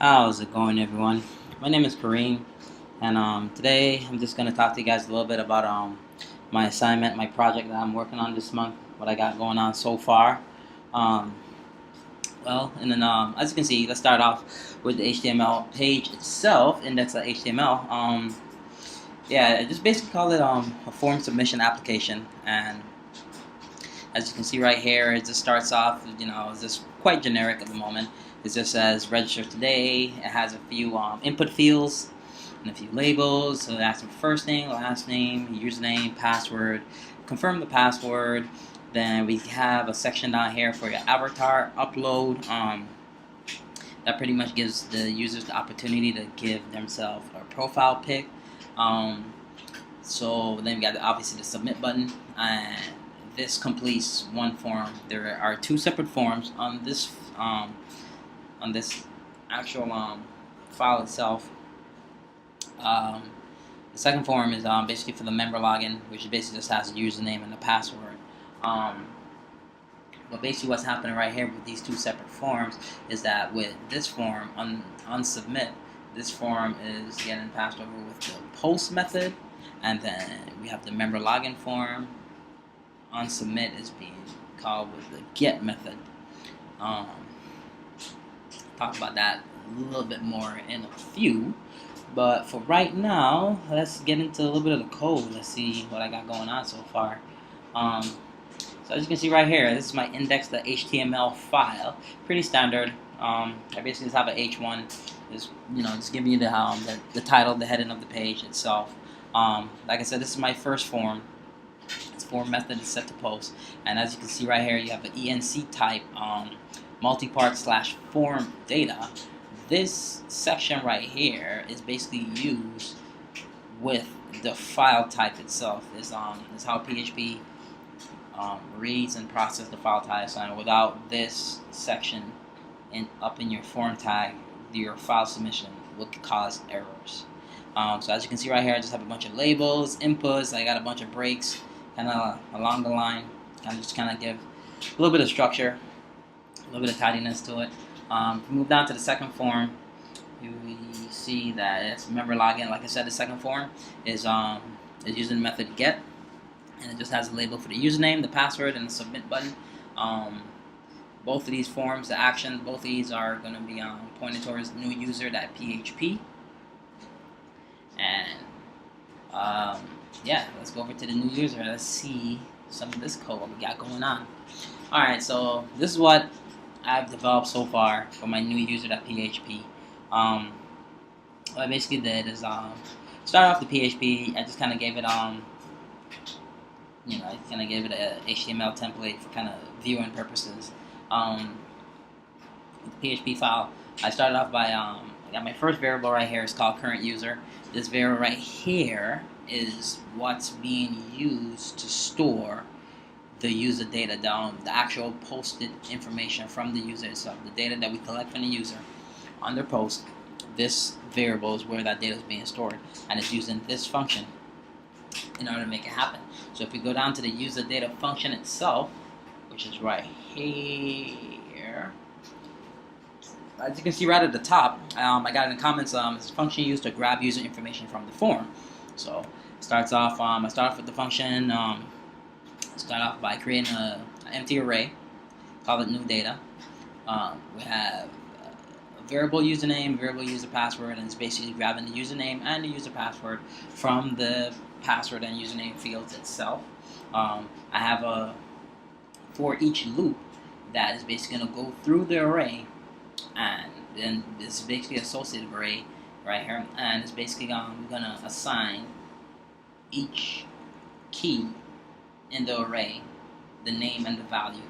How's it going, everyone? My name is Kareem, and today I'm just gonna talk to you guys a little bit about my assignment, my project that I'm working on this month, what I got going on so far. Um, and then as you can see, let's start off with the HTML page itself, index.html. Yeah, I just basically call it a form submission application, and as you can see right here, it just starts off, it's just quite generic at the moment. It just says register today. It has a few input fields and a few labels. So it asks for first name, last name, username, password. Confirm the password. Then we have a section down here for your avatar upload. That pretty much gives the users the opportunity to give themselves a profile pic. Um, so then we got obviously the submit button, and this completes one form. There are two separate forms on this actual file itself. Um, the second form is basically for the member login, which basically just has a username and a password. Um, but basically what's happening right here with these two separate forms is that with this form on submit, this form is getting passed over with the post method, and then we have the member login form on submit is being called with the get method. Um, talk about that a little bit more in a few. But for right now, let's get into a little bit of the code. Let's see what I got going on so far. Um, so as you can see right here, this is my index.html file. Pretty standard. I basically just have an H1. Just giving you the title, the heading of the page itself. Like I said, this is my first form. Its form method is set to post, and as you can see right here, you have an ENC type multi-part / form data. This section right here is basically used with the file type itself. Is how PHP reads and processes the file type. So without this section up in your form tag, your file submission would cause errors. So as you can see right here, I just have a bunch of labels, inputs. I got a bunch of breaks, kind of along the line, just kind of give a little bit of structure, a little bit of tidiness to it. If we move down to the second form, we see that it's member login. Like I said, the second form is using the method get, and it just has a label for the username, the password, and the submit button. Both of these forms, the action, both of these are going to be pointed towards new user.php. And yeah, let's go over to the new user. Let's see some of this code what we got going on. Alright, so this is what I've developed so far for my new user.php. What I basically did is start off the PHP. I just kind of gave it I kind of gave it a HTML template for kind of viewing purposes. With the PHP file, I started off by I got my first variable right here. It's called current user. This variable right here is what's being used to store the user data down, the actual posted information from the user itself, the data that we collect from the user on their post. This variable is where that data is being stored, and it's using this function in order to make it happen. So if we go down to the user data function itself, which is right here, as you can see right at the top, I got in the comments, it's a function used to grab user information from the form. So it starts off, I start off with the function, start off by creating an empty array, call it new data. We have a variable username, variable user password, and it's basically grabbing the username and the user password from the password and username fields itself. I have a for each loop that is basically going to go through the array, and then this is basically associative array right here, and it's basically going to assign each key in the array the name and the value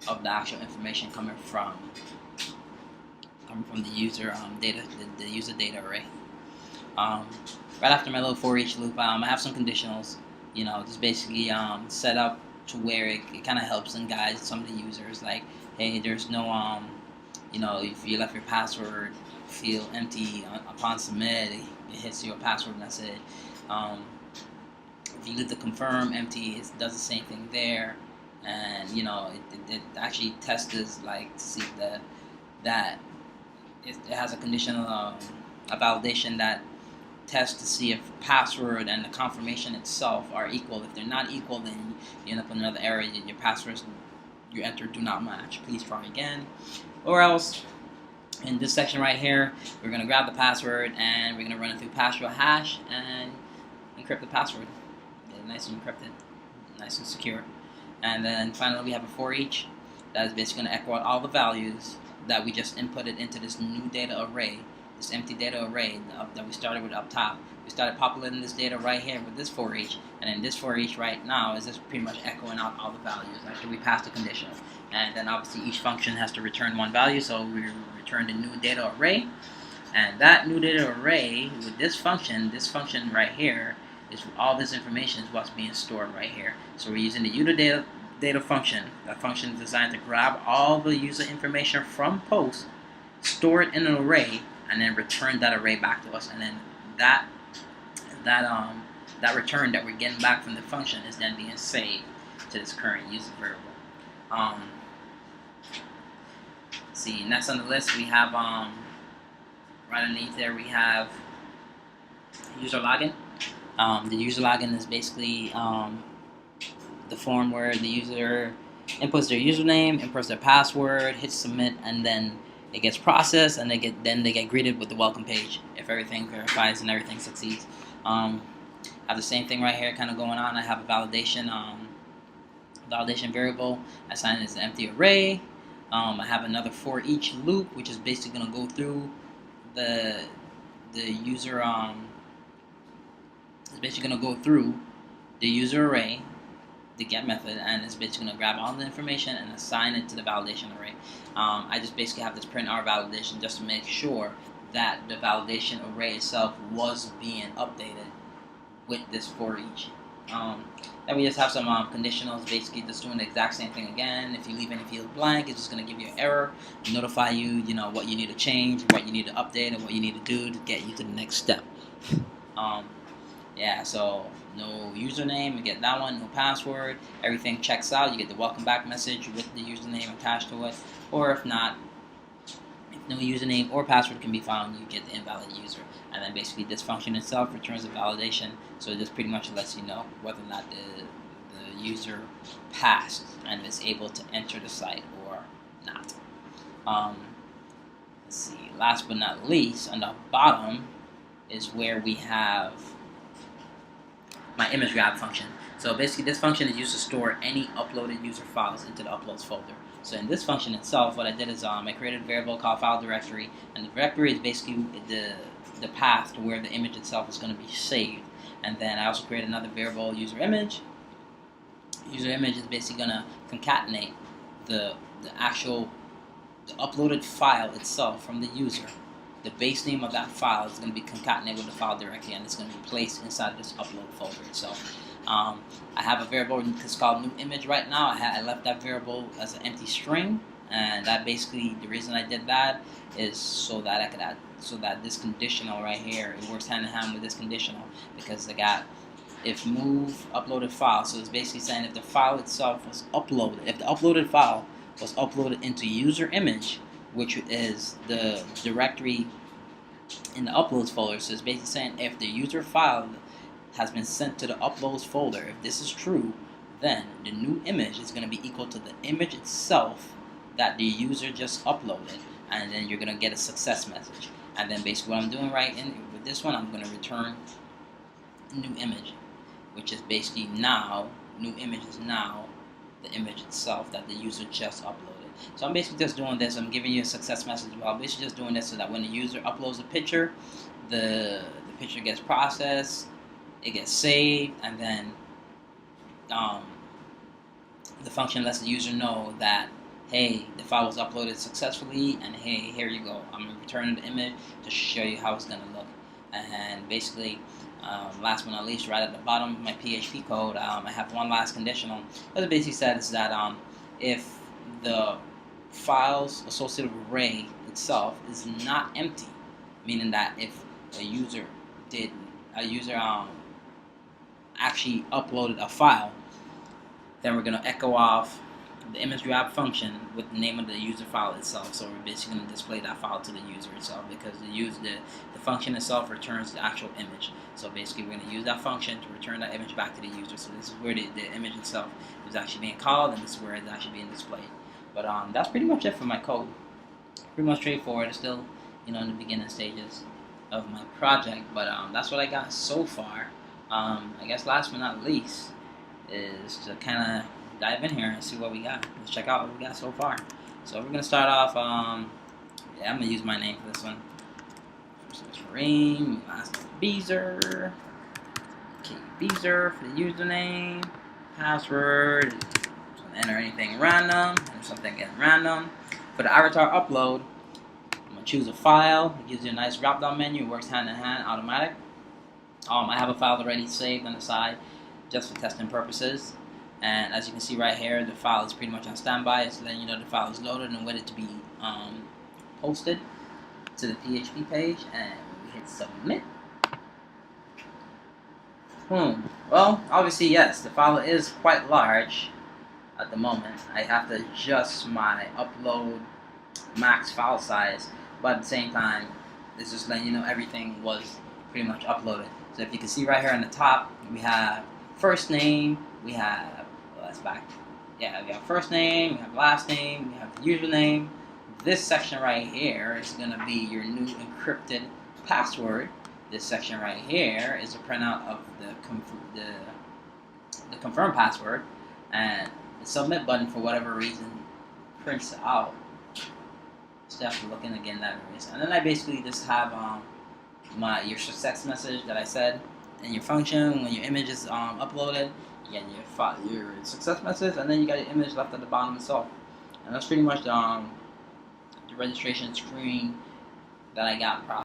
of the actual information coming from the user data, the user data array. Right after my little for each loop, I have some conditionals, just basically set up to where it kind of helps and guides some of the users. Like, hey, there's no if you left your password field empty upon submit, it hits your password message. If you leave the confirm empty, it does the same thing there, and it actually tests like to see that it has a conditional a validation that tests to see if password and the confirmation itself are equal. If they're not equal, then you end up in another error. Your passwords you entered do not match. Please try again. Or else, in this section right here, we're going to grab the password and we're going to run it through password hash and encrypt the password. Get it nice and encrypted, nice and secure. And then finally, we have a for each that is basically going to echo out all the values that we just inputted into this new data array, this empty data array that we started with up top. We started populating this data right here with this for each, and then this for each right now is just pretty much echoing out all the values after we pass the condition. And then obviously each function has to return one value, so we return the new data array. And that new data array with this function right here, is all this information is what's being stored right here. So we're using the user data function. That function is designed to grab all the user information from post, store it in an array, and then return that array back to us. And then that return that we're getting back from the function is then being saved to this current user variable. See, next on the list we have right underneath there we have user login. The user login is basically the form where the user inputs their username, inputs their password, hits submit, and then it gets processed, and they get greeted with the welcome page if everything verifies and everything succeeds. I have the same thing right here kind of going on. I have a validation variable assigned as an empty array. I have another for each loop, which is basically going to go through the user. It's basically going to go through the user array, the get method, and it's basically going to grab all the information and assign it to the validation array. I just basically have this print R validation just to make sure that the validation array itself was being updated with this for each. Then we just have some conditionals, basically just doing the exact same thing again. If you leave any field blank, it's just going to give you an error, notify you, what you need to change, what you need to update, and what you need to do to get you to the next step. Yeah, so no username, you get that one, no password, everything checks out, you get the welcome back message with the username attached to it, or if not, if no username or password can be found, you get the invalid user. And then basically this function itself returns a validation, so this pretty much lets you know whether or not the user passed and is able to enter the site or not. Let's see, last but not least, on the bottom is where we have my image grab function. So basically this function is used to store any uploaded user files into the uploads folder. So in this function itself, what I did is I created a variable called file directory, and the directory is basically the path to where the image itself is going to be saved. And then I also created another variable, user image. User image is basically going to concatenate the uploaded file itself from the user. The base name of that file is going to be concatenated with the file directory, and it's going to be placed inside this upload folder itself. I have a variable that's called new image right now. I left that variable as an empty string, and that basically, the reason I did that is so that I could add, so that this conditional right here, it works hand in hand with this conditional, because I got if move uploaded file. So it's basically saying if the file itself was uploaded, if the uploaded file was uploaded into user image, which is the directory in the uploads folder. So it's basically saying if the user file has been sent to the uploads folder, if this is true, then the new image is going to be equal to the image itself that the user just uploaded, and then you're going to get a success message. And then basically what I'm doing with this one, I'm going to return new image, which is basically now, new image is now the image itself that the user just uploaded. So I'm basically just doing this. I'm giving you a success message. Well, I'm basically just doing this so that when the user uploads a picture, the picture gets processed, it gets saved, and then the function lets the user know that, hey, the file was uploaded successfully, and hey, here you go. I'm going to return the image to show you how it's going to look. And basically, last but not least, right at the bottom of my PHP code, I have one last conditional. What it basically says is that if the file's associated array itself is not empty, meaning that if a user actually uploaded a file, then we're going to echo off the image grab function with the name of the user file itself. So we're basically going to display that file to the user itself, because the function itself returns the actual image. So basically we're going to use that function to return that image back to the user. So this is where the image itself is actually being called, and this is where it's actually being displayed. But that's pretty much it for my code. Pretty much straightforward. It's still, in the beginning stages of my project, but that's what I got so far. I guess last but not least is to kind of dive in here and see what we got. Let's check out what we got so far. So we're gonna start off. Yeah, I'm gonna use my name for this one. First name is Kareem, last name Beezer. Okay, Beezer for the username. Password. So enter anything random. Enter something again random. For the avatar upload, I'm gonna choose a file. It gives you a nice drop-down menu. It works hand in hand, automatic. I have a file already saved on the side, just for testing purposes. And as you can see right here, the file is pretty much on standby. It's letting you know the file is loaded and ready to be posted to the PHP page. And we hit submit. Well, obviously yes, the file is quite large at the moment. I have to adjust my upload max file size, but at the same time, it's just letting you know everything was pretty much uploaded. So if you can see right here on the top, we have first name, we have, well, that's back. Yeah, we have first name, we have last name, we have username. This section right here is going to be your new encrypted password. This section right here is a printout of the confirm password, and the submit button, for whatever reason, prints out. So you have to look in again that way. And then I basically just have your success message that I said in your function. When your image is uploaded, you get your success message, and then you got your image left at the bottom itself. And that's pretty much the registration screen that I got.